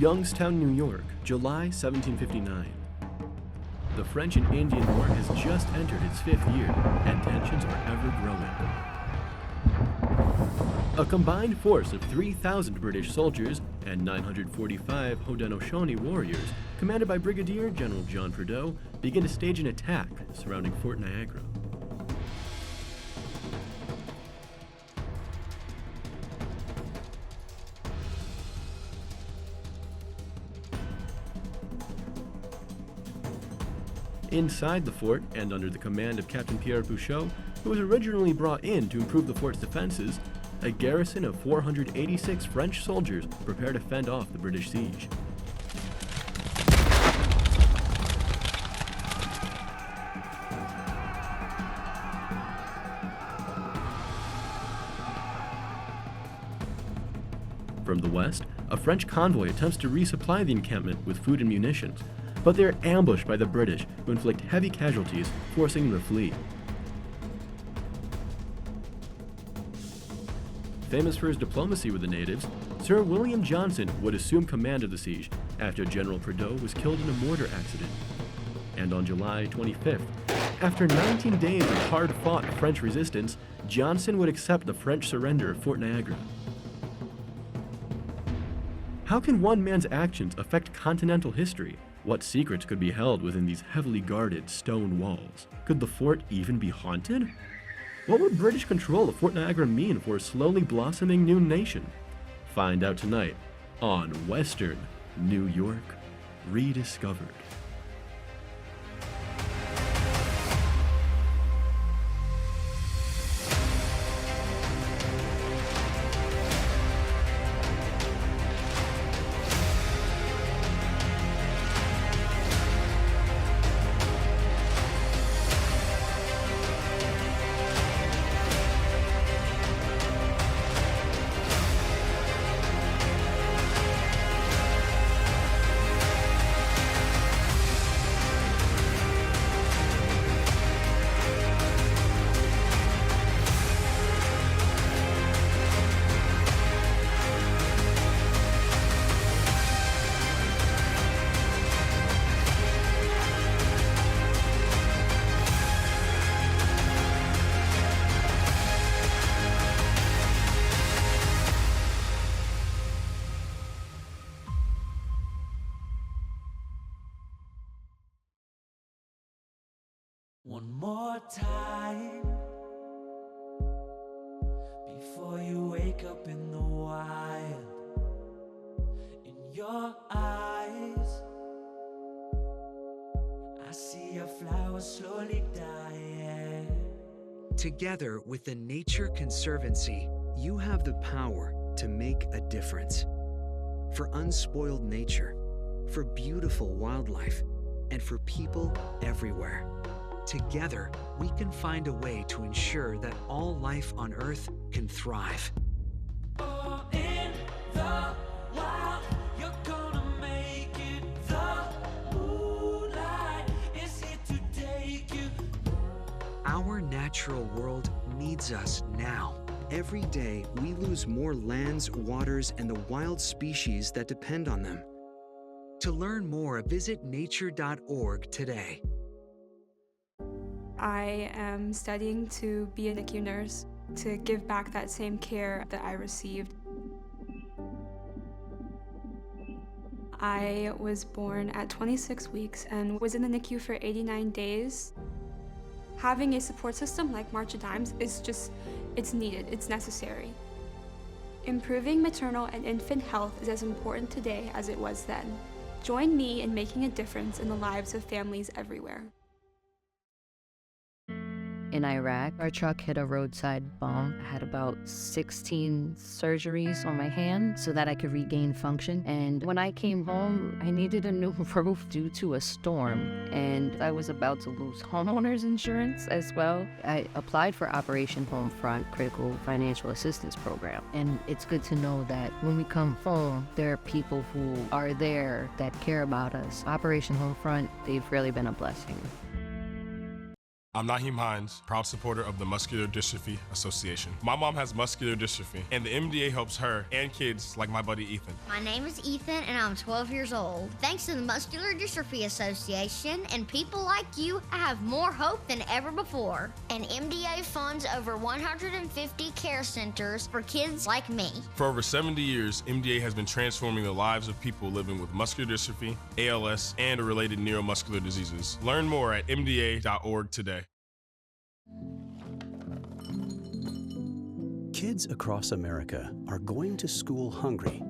Youngstown, New York, July 1759. The French and Indian War has just entered its 5th year, and tensions are ever growing. A combined force of 3,000 British soldiers and 945 Haudenosaunee warriors, commanded by Brigadier General John Prideaux, begin to stage an attack surrounding Fort Niagara. Inside the fort, and under the command of Captain Pierre Pouchot, who was originally brought in to improve the fort's defenses, a garrison of 486 French soldiers prepare to fend off the British siege. From the west, a French convoy attempts to resupply the encampment with food and munitions, but they are ambushed by the British, who inflict heavy casualties, forcing them to flee. Famous for his diplomacy with the natives, Sir William Johnson would assume command of the siege after General Prideaux was killed in a mortar accident. And on July 25th, after 19 days of hard-fought French resistance, Johnson would accept the French surrender of Fort Niagara. How can one man's actions affect continental history? What secrets could be held within these heavily guarded stone walls? Could the fort even be haunted? What would British control of Fort Niagara mean for a slowly blossoming new nation? Find out tonight on Western New York Rediscovered. One more time before you wake up in the wild. In your eyes, I see a flower slowly dying. Together with the Nature Conservancy, you have the power to make a difference. For unspoiled nature, for beautiful wildlife, and for people everywhere. Together, we can find a way to ensure that all life on Earth can thrive. Oh, in the wild, you're gonna make it. The moonlight is here to take you. Our natural world needs us now. Every day, we lose more lands, waters, and the wild species that depend on them. To learn more, visit nature.org today. I am studying to be a NICU nurse, to give back that same care that I received. I was born at 26 weeks and was in the NICU for 89 days. Having a support system like March of Dimes is it's needed, it's necessary. Improving maternal and infant health is as important today as it was then. Join me in making a difference in the lives of families everywhere. In Iraq, our truck hit a roadside bomb. I had about 16 surgeries on my hand so that I could regain function. And when I came home, I needed a new roof due to a storm. And I was about to lose homeowners insurance as well. I applied for Operation Homefront Critical Financial Assistance Program. And it's good to know that when we come home, there are people who are there that care about us. Operation Homefront, they've really been a blessing. I'm Naheem Hines, proud supporter of the Muscular Dystrophy Association. My mom has muscular dystrophy, and the MDA helps her and kids like my buddy Ethan. My name is Ethan, and I'm 12 years old. Thanks to the Muscular Dystrophy Association and people like you, I have more hope than ever before. And MDA funds over 150 care centers for kids like me. For over 70 years, MDA has been transforming the lives of people living with muscular dystrophy, ALS, and related neuromuscular diseases. Learn more at mda.org today. Kids across America are going to school hungry.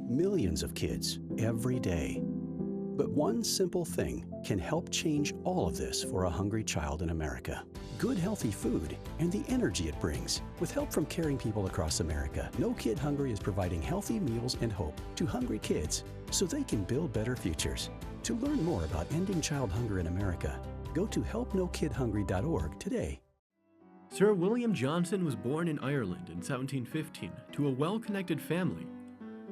Millions of kids every day. But one simple thing can help change all of this for a hungry child in America. Good, healthy food and the energy it brings. With help from caring people across America, No Kid Hungry is providing healthy meals and hope to hungry kids so they can build better futures. To learn more about ending child hunger in America, go to helpnokidhungry.org today. Sir William Johnson was born in Ireland in 1715 to a well-connected family.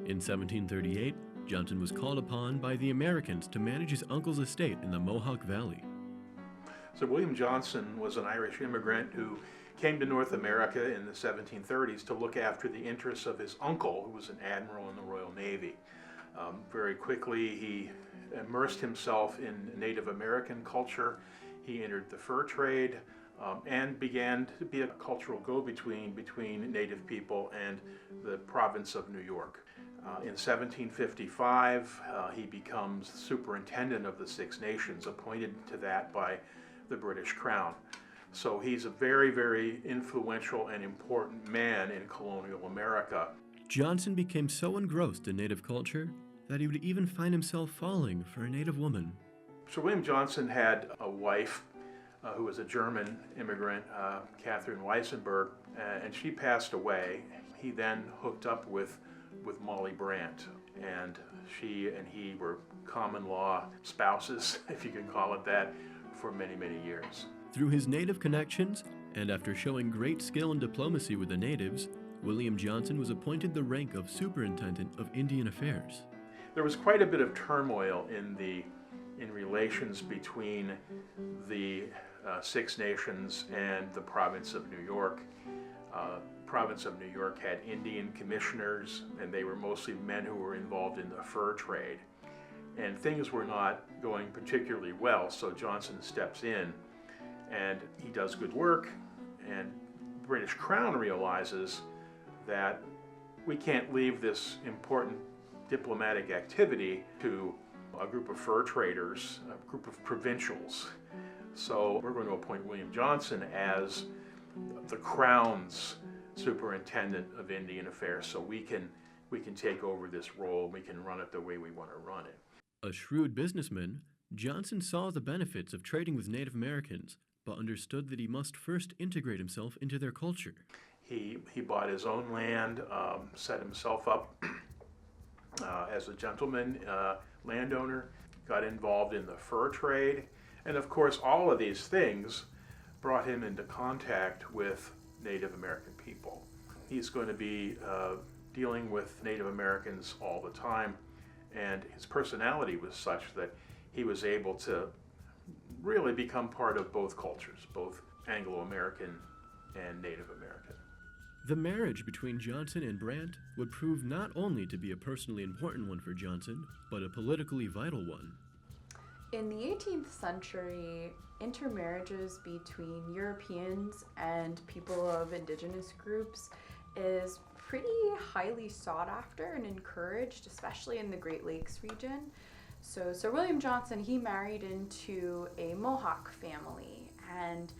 In 1738, Johnson was called upon by the Americans to manage his uncle's estate in the Mohawk Valley. Sir William Johnson was an Irish immigrant who came to North America in the 1730s to look after the interests of his uncle, who was an admiral in the Royal Navy. Very quickly, he immersed himself in Native American culture. He entered the fur trade and began to be a cultural go-between between Native people and the province of New York. In 1755, he becomes superintendent of the Six Nations, appointed to that by the British Crown. So he's a very, very influential and important man in colonial America. Johnson became so engrossed in Native culture that he would even find himself falling for a Native woman. Sir William Johnson had a wife who was a German immigrant, Catherine Weissenberg, and she passed away. He then hooked up with Molly Brandt, and she and he were common law spouses, if you can call it that, for many, many years. Through his Native connections, and after showing great skill in diplomacy with the natives, William Johnson was appointed the rank of Superintendent of Indian Affairs. There was quite a bit of turmoil in relations between the Six Nations and the province of New York. Province of New York had Indian commissioners, and they were mostly men who were involved in the fur trade. And things were not going particularly well, so Johnson steps in, and he does good work, and the British Crown realizes that we can't leave this important diplomatic activity to a group of fur traders, a group of provincials. So we're going to appoint William Johnson as the Crown's superintendent of Indian Affairs, so we can take over this role, we can run it the way we want to run it. A shrewd businessman, Johnson saw the benefits of trading with Native Americans, but understood that he must first integrate himself into their culture. He bought his own land, set himself up as a gentleman landowner, got involved in the fur trade, and of course all of these things brought him into contact with Native American people. He's going to be dealing with Native Americans all the time, and his personality was such that he was able to really become part of both cultures, both Anglo-American and Native American. The marriage between Johnson and Brandt would prove not only to be a personally important one for Johnson, but a politically vital one. In the 18th century, intermarriages between Europeans and people of indigenous groups is pretty highly sought after and encouraged, especially in the Great Lakes region. So Sir William Johnson, he married into a Mohawk family, and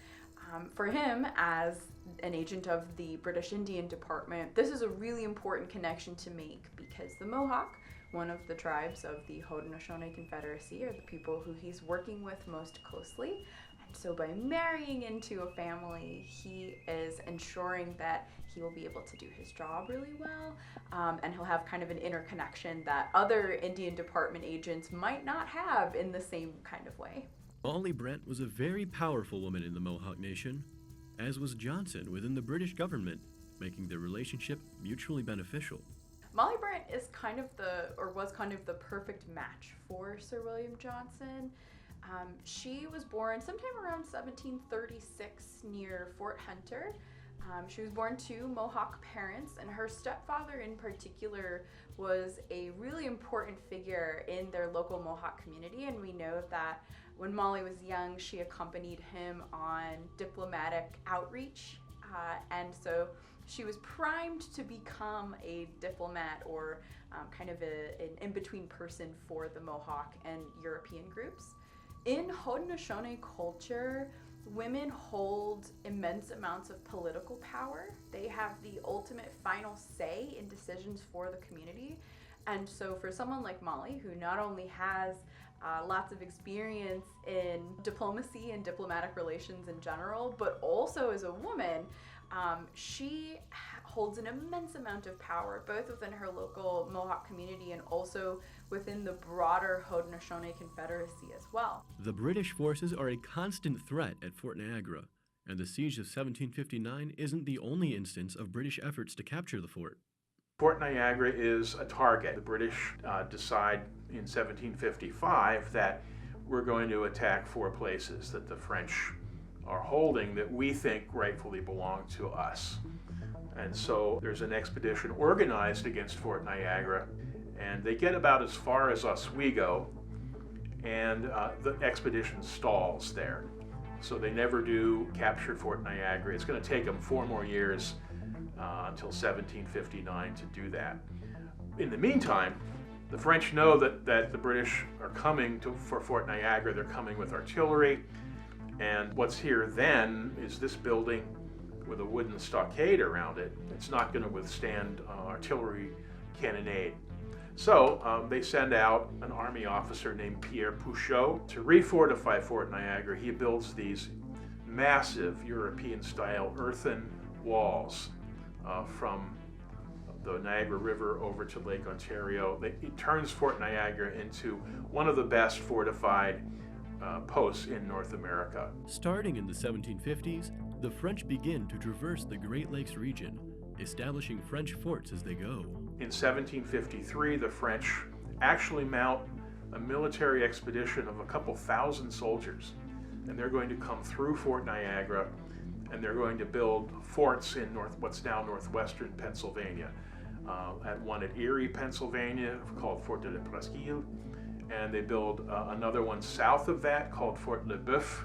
for him, as an agent of the British Indian Department, this is a really important connection to make, because the Mohawk, one of the tribes of the Haudenosaunee Confederacy, are the people who he's working with most closely. And so by marrying into a family, he is ensuring that he will be able to do his job really well, and he'll have kind of an interconnection that other Indian Department agents might not have in the same kind of way. Molly Brandt was a very powerful woman in the Mohawk Nation, as was Johnson within the British government, making their relationship mutually beneficial. Molly Brandt is was kind of the perfect match for Sir William Johnson. She was born sometime around 1736 near Fort Hunter. She was born to Mohawk parents, and her stepfather in particular was a really important figure in their local Mohawk community. And we know that when Molly was young, she accompanied him on diplomatic outreach. And so she was primed to become a diplomat or kind of an in-between person for the Mohawk and European groups. In Haudenosaunee culture, women hold immense amounts of political power. They have the ultimate final say in decisions for the community. And so for someone like Molly, who not only has lots of experience in diplomacy and diplomatic relations in general, but also as a woman, she holds an immense amount of power, both within her local Mohawk community and also within the broader Haudenosaunee Confederacy as well. The British forces are a constant threat at Fort Niagara, and the siege of 1759 isn't the only instance of British efforts to capture the fort. Fort Niagara is a target. The British decide in 1755 that we're going to attack 4 places that the French are holding that we think rightfully belong to us. And so there's an expedition organized against Fort Niagara, and they get about as far as Oswego, and the expedition stalls there. So they never do capture Fort Niagara. It's going to take them 4 more years until 1759 to do that. In the meantime, the French know that the British are coming for Fort Niagara. They're coming with artillery, and what's here then is this building with a wooden stockade around it. It's not going to withstand artillery cannonade. So they send out an army officer named Pierre Pouchot to refortify Fort Niagara. He builds these massive European-style earthen walls from the Niagara River over to Lake Ontario. He turns Fort Niagara into one of the best fortified posts in North America. Starting in the 1750s, the French begin to traverse the Great Lakes region, establishing French forts as they go. In 1753, the French actually mount a military expedition of a couple thousand soldiers, and they're going to come through Fort Niagara, and they're going to build forts in what's now northwestern Pennsylvania. One at Erie, Pennsylvania, called Fort de la Presqu'île, and they build another one south of that called Fort Le Boeuf.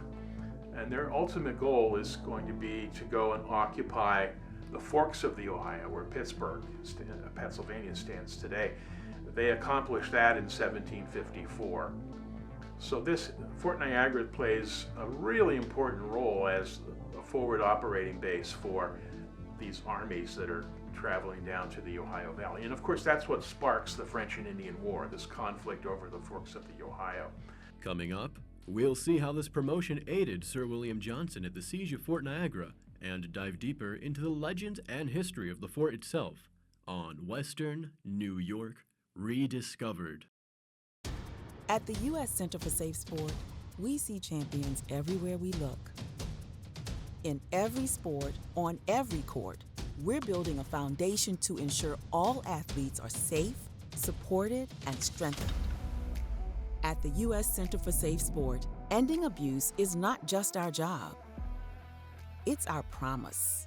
And their ultimate goal is going to be to go and occupy the forks of the Ohio, where Pittsburgh, Pennsylvania stands today. They accomplished that in 1754. So this Fort Niagara plays a really important role as a forward operating base for these armies that are traveling down to the Ohio Valley. And of course, that's what sparks the French and Indian War, this conflict over the forks of the Ohio. Coming up, we'll see how this promotion aided Sir William Johnson at the siege of Fort Niagara and dive deeper into the legends and history of the fort itself on Western New York Rediscovered. At the U.S. Center for Safe Sport, we see champions everywhere we look. In every sport, on every court, we're building a foundation to ensure all athletes are safe, supported, and strengthened. At the U.S. Center for Safe Sport, ending abuse is not just our job, it's our promise.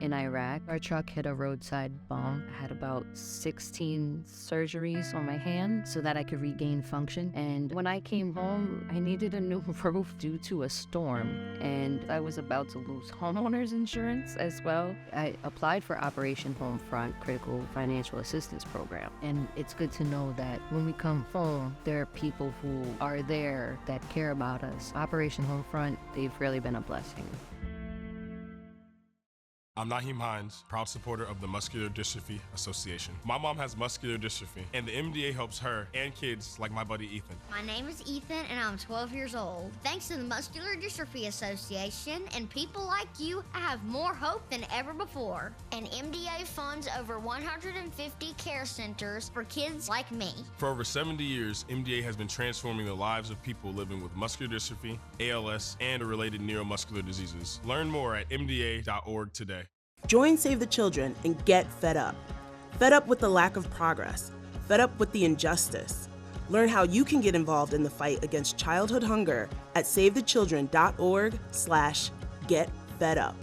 In Iraq, our truck hit a roadside bomb. I had about 16 surgeries on my hand so that I could regain function. And when I came home, I needed a new roof due to a storm. And I was about to lose homeowners insurance as well. I applied for Operation Homefront Critical Financial Assistance Program. And it's good to know that when we come home, there are people who are there that care about us. Operation Homefront, they've really been a blessing. I'm Naheem Hines, proud supporter of the Muscular Dystrophy Association. My mom has muscular dystrophy, and the MDA helps her and kids like my buddy Ethan. My name is Ethan, and I'm 12 years old. Thanks to the Muscular Dystrophy Association and people like you, I have more hope than ever before. And MDA funds over 150 care centers for kids like me. For over 70 years, MDA has been transforming the lives of people living with muscular dystrophy, ALS, and related neuromuscular diseases. Learn more at mda.org today. Join Save the Children and get fed up. Fed up with the lack of progress. Fed up with the injustice. Learn how you can get involved in the fight against childhood hunger at savethechildren.org/getfedup.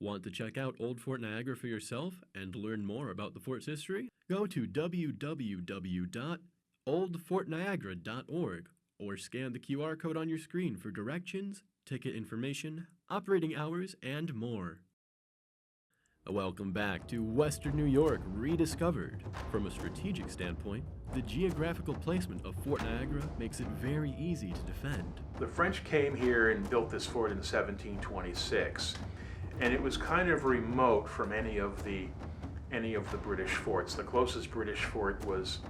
Want to check out Old Fort Niagara for yourself and learn more about the fort's history? Go to www.oldfortniagara.org or scan the QR code on your screen for directions, ticket information, operating hours, and more. Welcome back to Western New York Rediscovered. From a strategic standpoint, the geographical placement of Fort Niagara makes it very easy to defend. The French came here and built this fort in 1726, and it was kind of remote from any of the British forts. The closest British fort was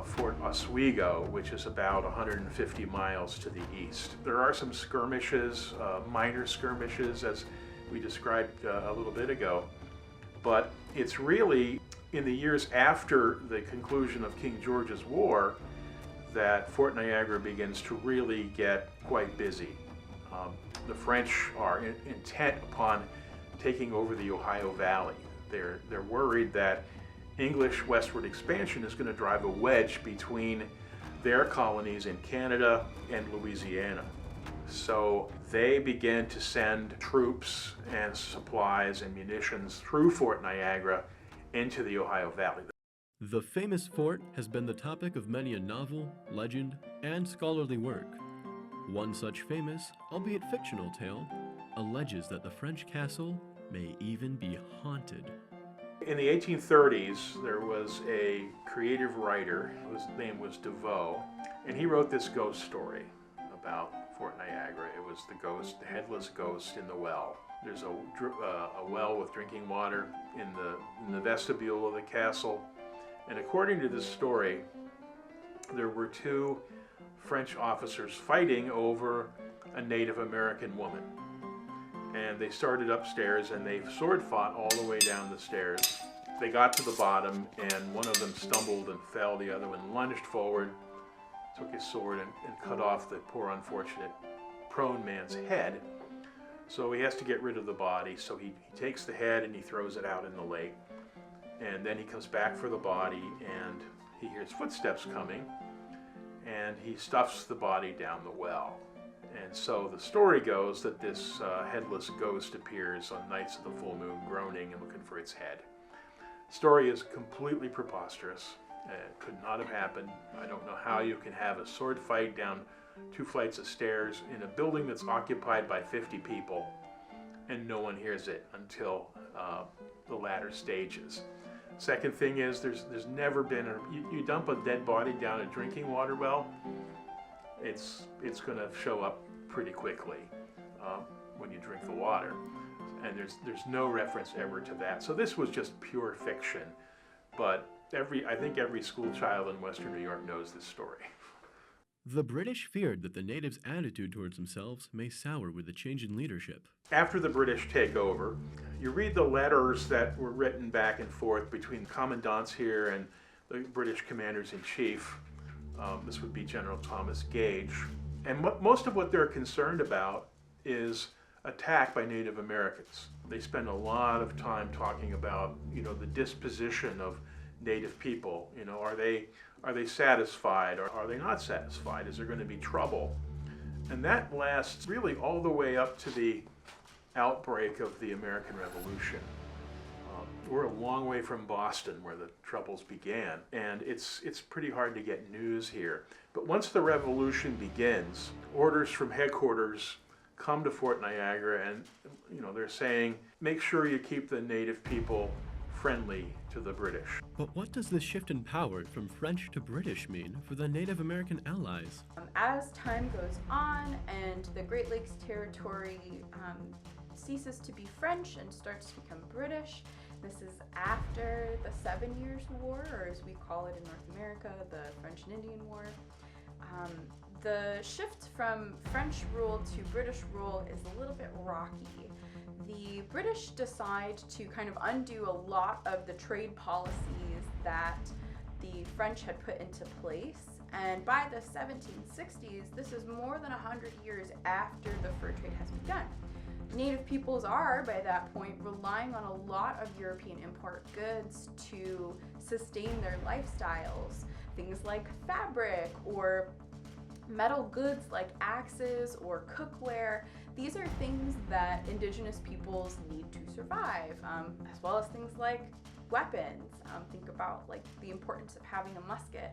Fort Oswego, which is about 150 miles to the east. There are some skirmishes, minor skirmishes, as we described a little bit ago, but it's really in the years after the conclusion of King George's War that Fort Niagara begins to really get quite busy. The French are intent upon taking over the Ohio Valley. They're worried that English westward expansion is going to drive a wedge between their colonies in Canada and Louisiana. So they began to send troops and supplies and munitions through Fort Niagara into the Ohio Valley. The famous fort has been the topic of many a novel, legend, and scholarly work. One such famous, albeit fictional tale, alleges that the French castle may even be haunted. In the 1830s, there was a creative writer whose name was DeVoe, and he wrote this ghost story about Fort Niagara. It was the headless ghost in the well. There's a well with drinking water in the vestibule of the castle, and according to this story, there were two French officers fighting over a Native American woman. And they started upstairs and they sword fought all the way down the stairs. They got to the bottom and one of them stumbled and fell. The other one lunged forward, took his sword and cut off the poor unfortunate prone man's head. So he has to get rid of the body. So he takes the head and he throws it out in the lake. And then he comes back for the body and he hears footsteps coming. And he stuffs the body down the well. And so the story goes that this headless ghost appears on nights of the full moon, groaning and looking for its head. The story is completely preposterous. It could not have happened. I don't know how you can have a sword fight down 2 flights of stairs in a building that's occupied by 50 people and no one hears it until the latter stages. Second thing is there's never been you dump a dead body down a drinking water well, it's going to show up pretty quickly when you drink the water, and there's no reference ever to that. So this was just pure fiction, but I think every school child in Western New York knows this story. The British feared that the natives' attitude towards themselves may sour with the change in leadership. After the British take over, you read the letters that were written back and forth between commandants here and the British commanders-in-chief. This would be General Thomas Gage. And most of what they're concerned about is attack by Native Americans. They spend a lot of time talking about, the disposition of Native people. Are they satisfied or are they not satisfied? Is there going to be trouble? And that lasts really all the way up to the outbreak of the American Revolution. We're a long way from Boston where the troubles began, and it's pretty hard to get news here. But once the revolution begins, orders from headquarters come to Fort Niagara and they're saying, make sure you keep the Native people friendly to the British. But what does this shift in power from French to British mean for the Native American allies? As time goes on and the Great Lakes Territory ceases to be French and starts to become British, this is after the 7 Years' War, or as we call it in North America, the French and Indian War. The shift from French rule to British rule is a little bit rocky. The British decide to kind of undo a lot of the trade policies that the French had put into place. And by the 1760s, this is more than 100 years after the fur trade has begun. Native peoples are, by that point, relying on a lot of European import goods to sustain their lifestyles. Things like fabric or metal goods like axes or cookware. These are things that indigenous peoples need to survive, as well as things like weapons. Think about like the importance of having a musket.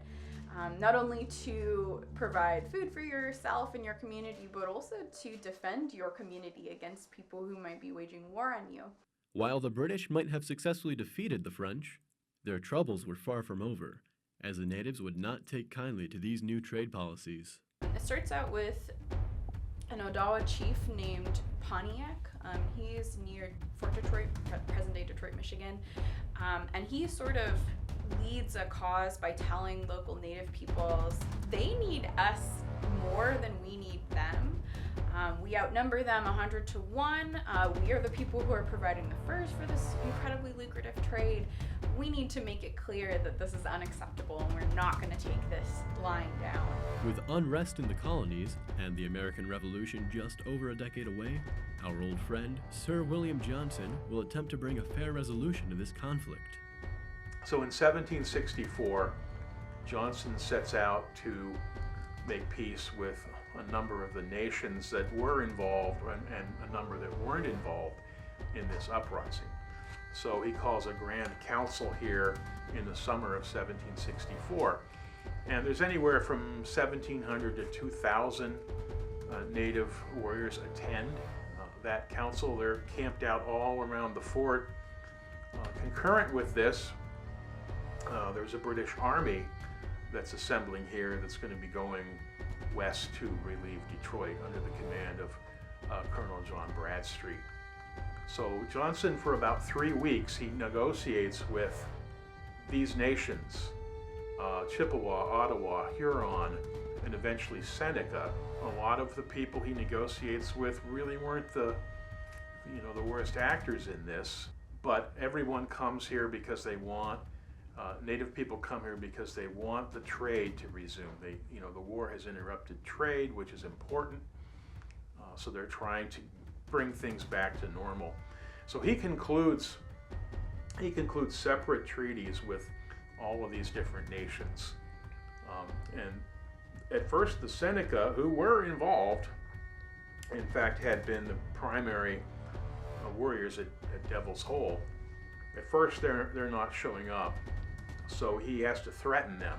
Not only to provide food for yourself and your community, but also to defend your community against people who might be waging war on you. While the British might have successfully defeated the French, their troubles were far from over, as the natives would not take kindly to these new trade policies. It starts out with an Odawa chief named Pontiac. He's near Fort Detroit, present-day Detroit, Michigan, and he sort of leads a cause by telling local native peoples they need us more than we need them. We outnumber them 100 to 1. We are the people who are providing the furs for this incredibly lucrative trade. We need to make it clear that this is unacceptable and we're not going to take this lying down. With unrest in the colonies and the American Revolution just over a decade away, our old friend, Sir William Johnson, will attempt to bring a fair resolution to this conflict. So in 1764, Johnson sets out to make peace with a number of the nations that were involved and a number that weren't involved in this uprising. So he calls a grand council here in the summer of 1764. And there's anywhere from 1,700 to 2,000 native warriors attend that council. They're camped out all around the fort. Concurrent with this, there's a British army that's assembling here that's going to be going west to relieve Detroit under the command of Colonel John Bradstreet. So Johnson, for about 3 weeks, he negotiates with these nations, Chippewa, Ottawa, Huron, and eventually Seneca. A lot of the people he negotiates with really weren't the worst actors in this, but everyone comes here because they want Native people come here because they want the trade to resume. The war has interrupted trade, which is important. So they're trying to bring things back to normal. So he concludes separate treaties with all of these different nations. And at first, the Seneca, who were involved, in fact, had been the primary warriors at Devil's Hole. At first, they're not showing up. So he has to threaten them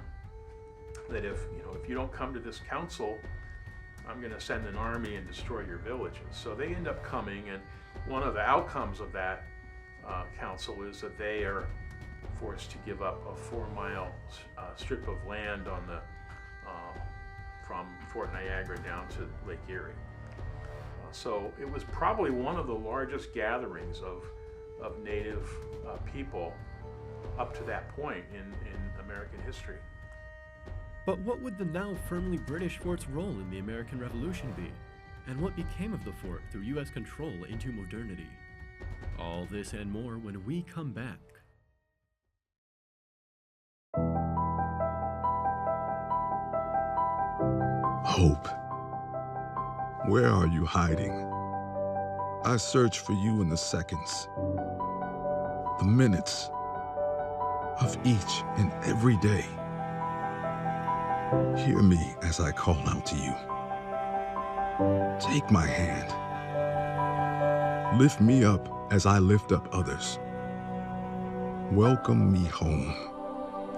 that if you don't come to this council, I'm going to send an army and destroy your villages. So they end up coming, and one of the outcomes of that council is that they are forced to give up a 4-mile strip of land on the from Fort Niagara down to Lake Erie. So it was probably one of the largest gatherings of Native people up to that point in American history. But what would the now firmly British fort's role in the American Revolution be? And what became of the fort through U.S. control into modernity? All this and more when we come back. Hope, where are you hiding? I search for you in the seconds, the minutes of each and every day. Hear me as I call out to you. Take my hand. Lift me up as I lift up others. Welcome me home,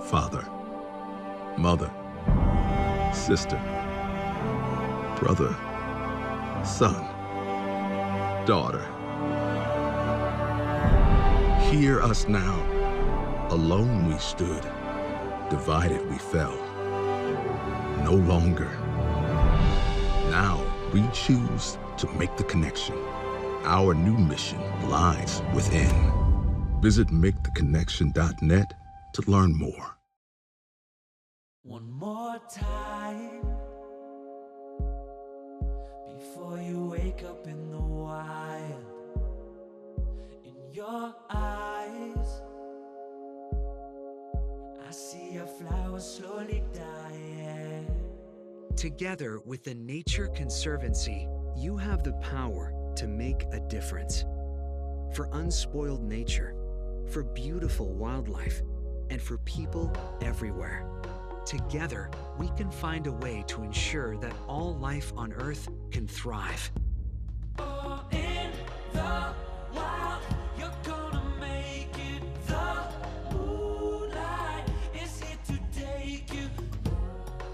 father, mother, sister, brother, son, daughter. Hear us now. Alone we stood, divided we fell. No longer. Now we choose to make the connection. Our new mission lies within. Visit maketheconnection.net to learn more. One more time before you wake up in the wild. In your eyes, I see a flower slowly dying. Together with the Nature Conservancy, you have the power to make a difference. For unspoiled nature, for beautiful wildlife, and for people everywhere. Together, we can find a way to ensure that all life on Earth can thrive. In the wild, you're gonna make it. The moonlight is here to take you.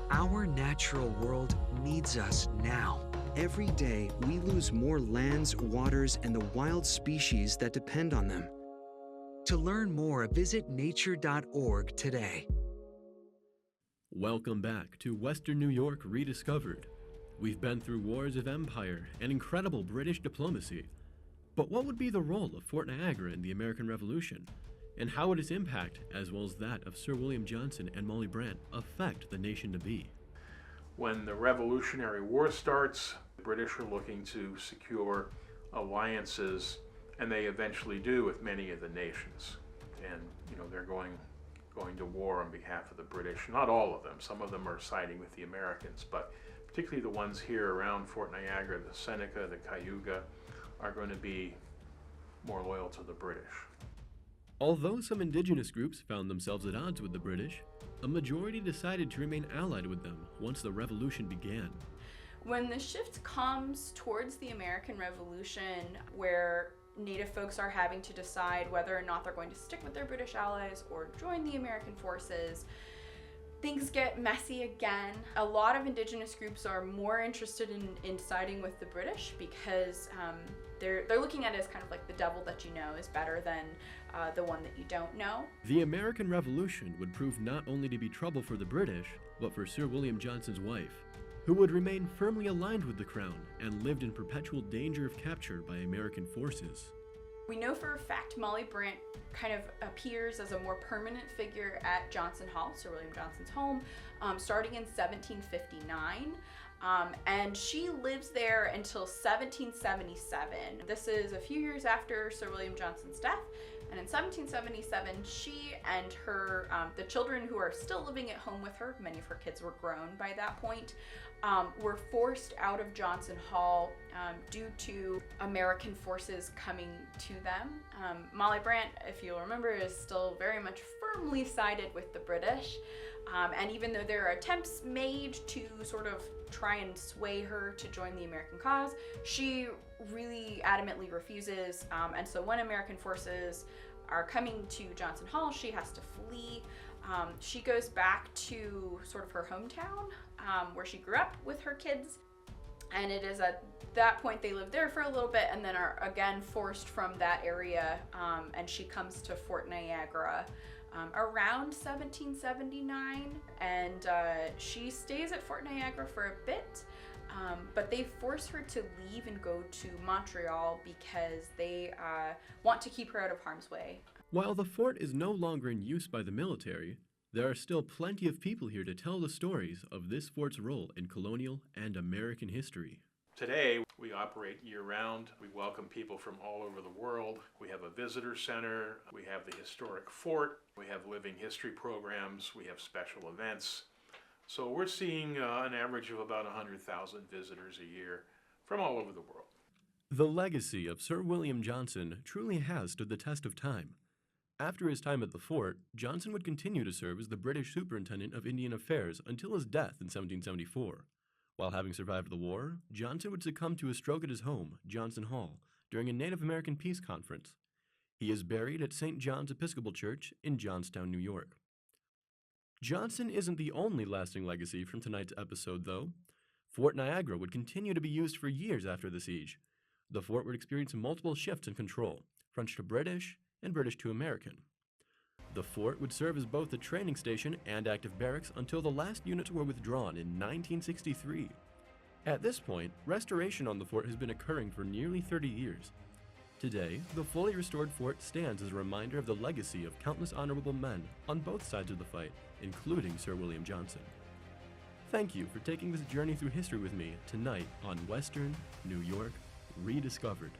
Our natural world needs us now. Every day, we lose more lands, waters, and the wild species that depend on them. To learn more, visit nature.org today. Welcome back to Western New York Rediscovered. We've been through wars of empire and incredible British diplomacy. But what would be the role of Fort Niagara in the American Revolution? And how would its impact, as well as that of Sir William Johnson and Molly Brant, affect the nation to be? When the Revolutionary War starts, the British are looking to secure alliances, and they eventually do with many of the nations. And they're going to war on behalf of the British. Not all of them. Some of them are siding with the Americans, but particularly the ones here around Fort Niagara, the Seneca, the Cayuga, are going to be more loyal to the British. Although some indigenous groups found themselves at odds with the British, a majority decided to remain allied with them once the Revolution began. When the shift comes towards the American Revolution, where Native folks are having to decide whether or not they're going to stick with their British allies or join the American forces, things get messy again. A lot of indigenous groups are more interested in siding with the British because they're looking at it as kind of like the devil that you know is better than the one that you don't know. The American Revolution would prove not only to be trouble for the British, but for Sir William Johnson's wife, who would remain firmly aligned with the crown and lived in perpetual danger of capture by American forces. We know for a fact Molly Brant kind of appears as a more permanent figure at Johnson Hall, Sir William Johnson's home, starting in 1759. And she lives there until 1777. This is a few years after Sir William Johnson's death. And in 1777, she and her, the children who are still living at home with her, many of her kids were grown by that point, were forced out of Johnson Hall due to American forces coming to them. Molly Brant, if you'll remember, is still very much firmly sided with the British. And even though there are attempts made to sort of try and sway her to join the American cause, she really adamantly refuses. And so when American forces are coming to Johnson Hall, she has to flee. She goes back to sort of her hometown where she grew up with her kids. And it is at that point they live there for a little bit and then are again forced from that area. And she comes to Fort Niagara around 1779, and she stays at Fort Niagara for a bit, but they force her to leave and go to Montreal because they want to keep her out of harm's way. While the fort is no longer in use by the military, there are still plenty of people here to tell the stories of this fort's role in colonial and American history. Today, we operate year-round. We welcome people from all over the world. We have a visitor center. We have the historic fort. We have living history programs. We have special events. So we're seeing an average of about 100,000 visitors a year from all over the world. The legacy of Sir William Johnson truly has stood the test of time. After his time at the fort, Johnson would continue to serve as the British Superintendent of Indian Affairs until his death in 1774. While having survived the war, Johnson would succumb to a stroke at his home, Johnson Hall, during a Native American peace conference. He is buried at St. John's Episcopal Church in Johnstown, New York. Johnson isn't the only lasting legacy from tonight's episode, though. Fort Niagara would continue to be used for years after the siege. The fort would experience multiple shifts in control, French to British and British to American. The fort would serve as both a training station and active barracks until the last units were withdrawn in 1963. At this point, restoration on the fort has been occurring for nearly 30 years. Today, the fully restored fort stands as a reminder of the legacy of countless honorable men on both sides of the fight, including Sir William Johnson. Thank you for taking this journey through history with me tonight on Western New York Rediscovered.